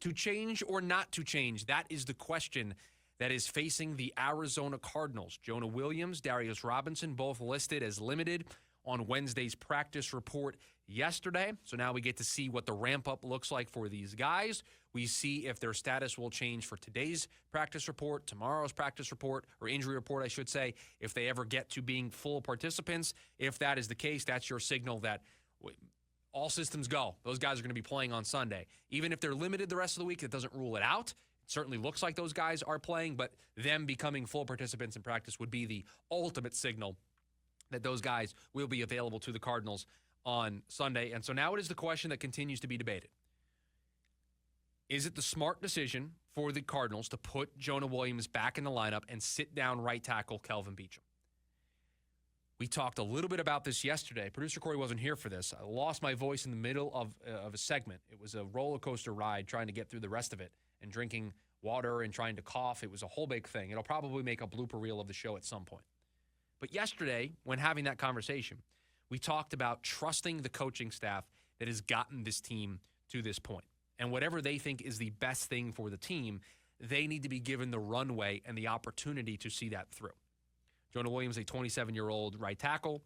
To change or not to change? That is the question that is facing the Arizona Cardinals. Jonah Williams, Darius Robinson, both listed as limited on Wednesday's practice report yesterday. So now we get to see what the ramp-up looks like for these guys. We see if their status will change for today's practice report, tomorrow's practice report, or injury report, I should say, if they ever get to being full participants. If that is the case, that's your signal that all systems go. Those guys are going to be playing on Sunday. Even if they're limited the rest of the week, that doesn't rule it out. It certainly looks like those guys are playing, but them becoming full participants in practice would be the ultimate signal that those guys will be available to the Cardinals on Sunday. And so now it is the question that continues to be debated. Is it the smart decision for the Cardinals to put Jonah Williams back in the lineup and sit down right tackle Kelvin Beachum? We talked a little bit about this yesterday. Producer Corey wasn't here for this. I lost my voice in the middle of a segment. It was a roller coaster ride trying to get through the rest of it and drinking water and trying to cough. It was a whole big thing. It'll probably make a blooper reel of the show at some point. But yesterday, when having that conversation, we talked about trusting the coaching staff that has gotten this team to this point. And whatever they think is the best thing for the team, they need to be given the runway and the opportunity to see that through. Jonah Williams, a 27-year-old right tackle,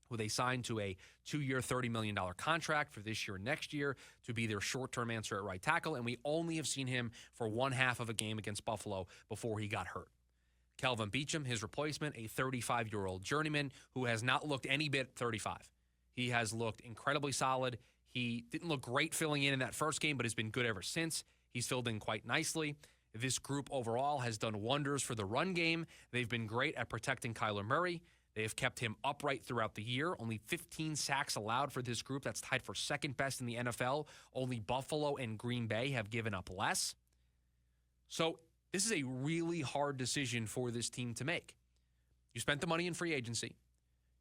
who they signed to a 2-year, $30 million contract for this year and next year to be their short-term answer at right tackle. And we only have seen him for one half of a game against Buffalo before he got hurt. Kelvin Beachum, his replacement, a 35-year-old journeyman who has not looked any bit 35. He has looked incredibly solid. He didn't look great filling in that first game, but has been good ever since. He's filled in quite nicely. This group overall has done wonders for the run game. They've been great at protecting Kyler Murray. They have kept him upright throughout the year. Only 15 sacks allowed for this group. That's tied for second best in the NFL. Only Buffalo and Green Bay have given up less. So this is a really hard decision for this team to make. You spent the money in free agency.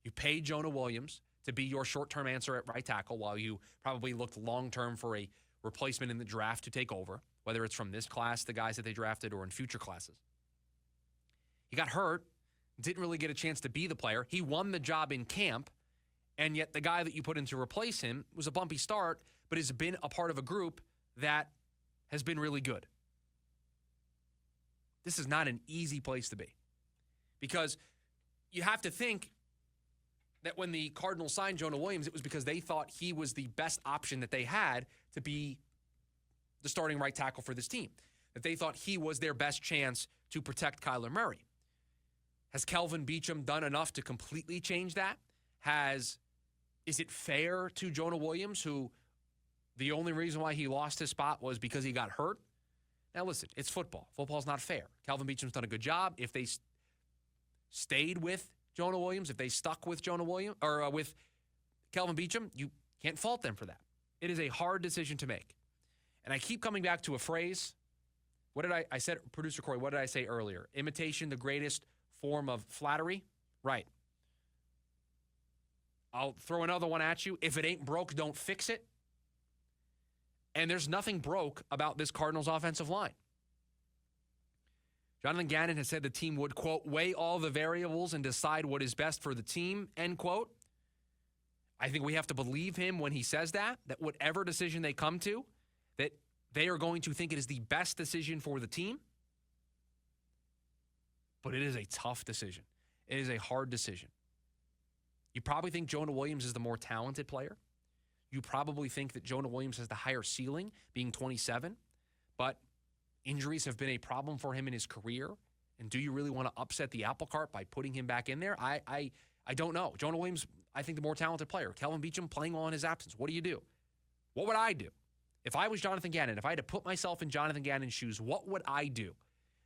You paid Jonah Williams to be your short-term answer at right tackle while you probably looked long-term for a replacement in the draft to take over, whether it's from this class, the guys that they drafted, or in future classes. He got hurt, didn't really get a chance to be the player. He won the job in camp, and yet the guy that you put in to replace him was a bumpy start, but has been a part of a group that has been really good. This is not an easy place to be because you have to think that when the Cardinals signed Jonah Williams, it was because they thought he was the best option that they had to be the starting right tackle for this team, that they thought he was their best chance to protect Kyler Murray. Has Kelvin Beachum done enough to completely change that? Is it fair to Jonah Williams, who the only reason why he lost his spot was because he got hurt? Now, listen, it's football. Football's not fair. Kelvin Beachum's done a good job. If they stayed with Jonah Williams, if they stuck with Jonah Williams or with Kelvin Beachum, you can't fault them for that. It is a hard decision to make. And I keep coming back to a phrase. What did I said, Producer Corey, what did I say earlier? Imitation, the greatest form of flattery? Right. I'll throw another one at you. If it ain't broke, don't fix it. And there's nothing broke about this Cardinals offensive line. Jonathan Gannon has said the team would, quote, weigh all the variables and decide what is best for the team, end quote. I think we have to believe him when he says that whatever decision they come to, that they are going to think it is the best decision for the team. But it is a tough decision. It is a hard decision. You probably think Jonah Williams is the more talented player. You probably think that Jonah Williams has the higher ceiling, being 27. But injuries have been a problem for him in his career. And do you really want to upset the apple cart by putting him back in there? I don't know. Jonah Williams, I think, the more talented player. Kelvin Beachum playing well in his absence. What do you do? What would I do? If I was Jonathan Gannon, if I had to put myself in Jonathan Gannon's shoes, what would I do?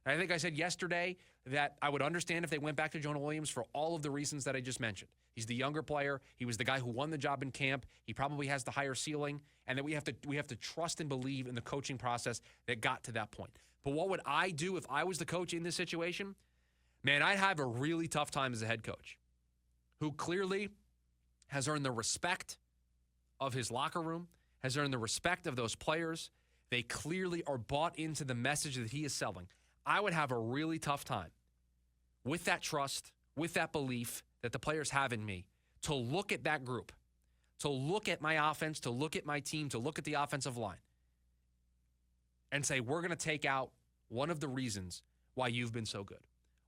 And I think I said yesterday that I would understand if they went back to Jonah Williams for all of the reasons that I just mentioned. He's the younger player. He was the guy who won the job in camp. He probably has the higher ceiling, and that we have to trust and believe in the coaching process that got to that point. But what would I do if I was the coach in this situation? Man, I'd have a really tough time as a head coach who clearly has earned the respect of his locker room, has earned the respect of those players. They clearly are bought into the message that he is selling. I would have a really tough time with that trust, with that belief that the players have in me, to look at that group, to look at my offense, to look at my team, to look at the offensive line, and say, we're going to take out one of the reasons why you've been so good.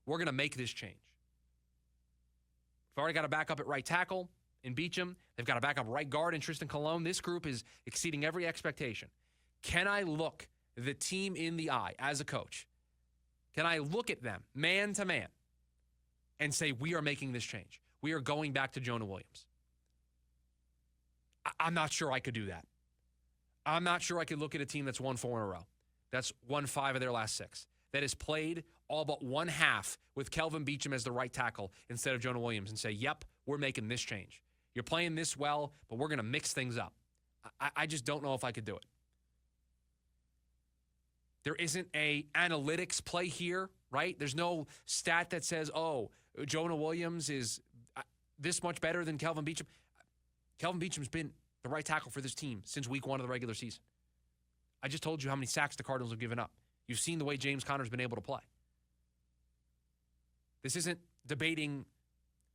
We're going to make this change. We've already got a backup at right tackle in Beachum. They've got a backup right guard in Tristan Colon. This group is exceeding every expectation. Can I look the team in the eye as a coach? Can I look at them man to man and say, we are making this change? We are going back to Jonah Williams. I'm not sure I could do that. I'm not sure I could look at a team that's won 4 in a row, that's won 5 of their last 6, that has played all but one half with Kelvin Beachum as the right tackle instead of Jonah Williams and say, yep, we're making this change. You're playing this well, but we're going to mix things up. I just don't know if I could do it. There isn't a analytics play here, right? There's no stat that says, oh, Jonah Williams is this much better than Kelvin Beachum. Kelvin Beachum's been the right tackle for this team since week 1 of the regular season. I just told you how many sacks the Cardinals have given up. You've seen the way James Conner's been able to play. This isn't debating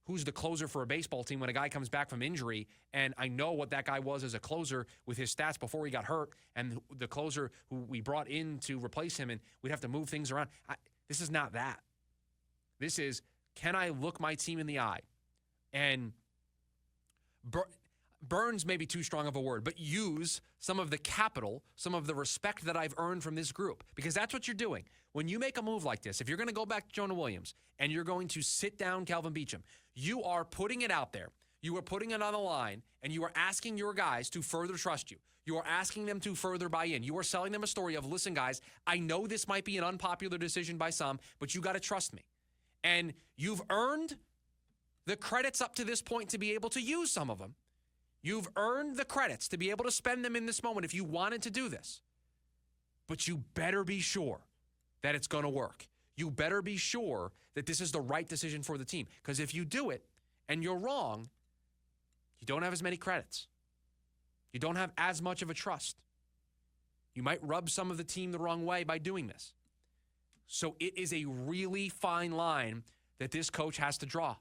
who's the closer for a baseball team when a guy comes back from injury, and I know what that guy was as a closer with his stats before he got hurt, and the closer who we brought in to replace him, and we'd have to move things around. This is not that. This is, can I look my team in the eye and Burns may be too strong of a word, but use some of the capital, some of the respect that I've earned from this group. Because that's what you're doing. When you make a move like this, if you're going to go back to Jonah Williams and you're going to sit down Kelvin Beachum, you are putting it out there. You are putting it on the line, and you are asking your guys to further trust you. You are asking them to further buy in. You are selling them a story of, listen, guys, I know this might be an unpopular decision by some, but you got to trust me. And you've earned the credits up to this point to be able to use some of them. You've earned the credits to be able to spend them in this moment if you wanted to do this. But you better be sure that it's going to work. You better be sure that this is the right decision for the team. Because if you do it and you're wrong, you don't have as many credits. You don't have as much of a trust. You might rub some of the team the wrong way by doing this. So it is a really fine line that this coach has to draw.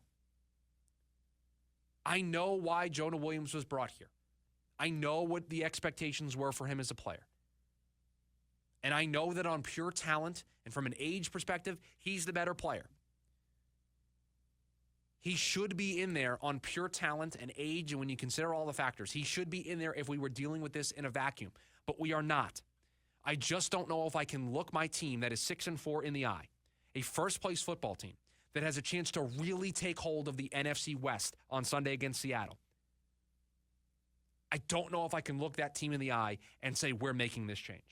I know why Jonah Williams was brought here. I know what the expectations were for him as a player. And I know that on pure talent and from an age perspective, he's the better player. He should be in there on pure talent and age, and when you consider all the factors, he should be in there if we were dealing with this in a vacuum. But we are not. I just don't know if I can look my team that is 6-4 in the eye, a first-place football team, that has a chance to really take hold of the NFC West on Sunday against Seattle. I don't know if I can look that team in the eye and say, we're making this change.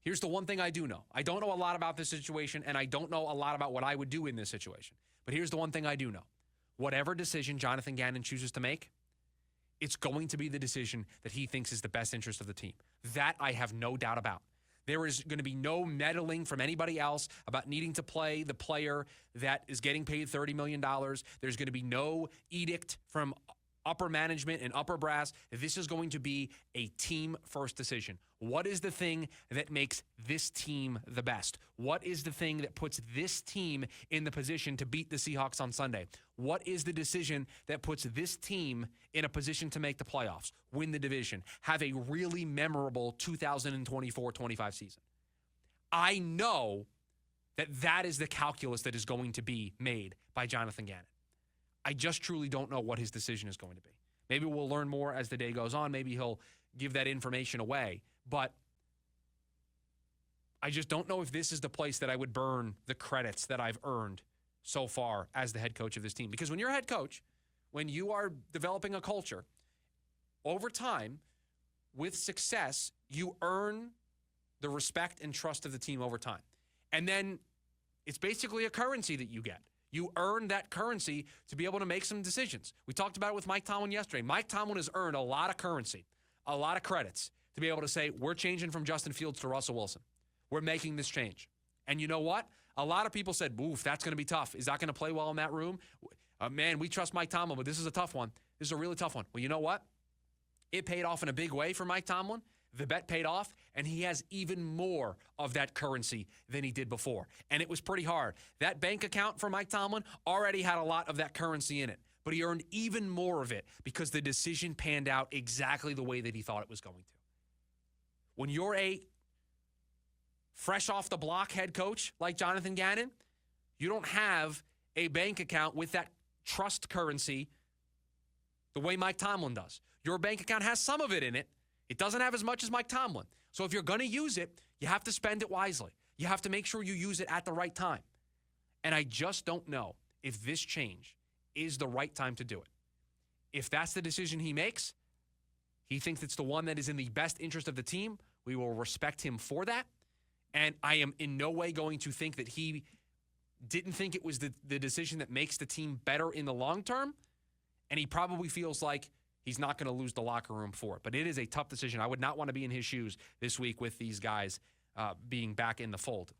Here's the one thing I do know. I don't know a lot about this situation, and I don't know a lot about what I would do in this situation. But here's the one thing I do know. Whatever decision Jonathan Gannon chooses to make, it's going to be the decision that he thinks is the best interest of the team. That I have no doubt about. There is going to be no meddling from anybody else about needing to play the player that is getting paid $30 million. There's going to be no edict from upper management and upper brass. This is going to be a team-first decision. What is the thing that makes this team the best? What is the thing that puts this team in the position to beat the Seahawks on Sunday? What is the decision that puts this team in a position to make the playoffs, win the division, have a really memorable 2024-25 season? I know that that is the calculus that is going to be made by Jonathan Gannon. I just truly don't know what his decision is going to be. Maybe we'll learn more as the day goes on. Maybe he'll give that information away. But I just don't know if this is the place that I would burn the credits that I've earned so far as the head coach of this team. Because when you're a head coach, when you are developing a culture, over time, with success, you earn the respect and trust of the team over time. And then it's basically a currency that you get. You earn that currency to be able to make some decisions. We talked about it with Mike Tomlin yesterday. Mike Tomlin has earned a lot of currency, a lot of credits to be able to say, we're changing from Justin Fields to Russell Wilson. We're making this change. And you know what? A lot of people said, oof, that's going to be tough. Is that going to play well in that room? Man, we trust Mike Tomlin, but this is a tough one. This is a really tough one. Well, you know what? It paid off in a big way for Mike Tomlin. The bet paid off, and he has even more of that currency than he did before. And it was pretty hard. That bank account for Mike Tomlin already had a lot of that currency in it, but he earned even more of it because the decision panned out exactly the way that he thought it was going to. When you're a fresh off the block head coach like Jonathan Gannon, you don't have a bank account with that trust currency the way Mike Tomlin does. Your bank account has some of it in it. It doesn't have as much as Mike Tomlin. So if you're going to use it, you have to spend it wisely. You have to make sure you use it at the right time. And I just don't know if this change is the right time to do it. If that's the decision he makes, he thinks it's the one that is in the best interest of the team. We will respect him for that. And I am in no way going to think that he didn't think it was the decision that makes the team better in the long term. And he probably feels like he's not going to lose the locker room for it. But it is a tough decision. I would not want to be in his shoes this week with these guys being back in the fold.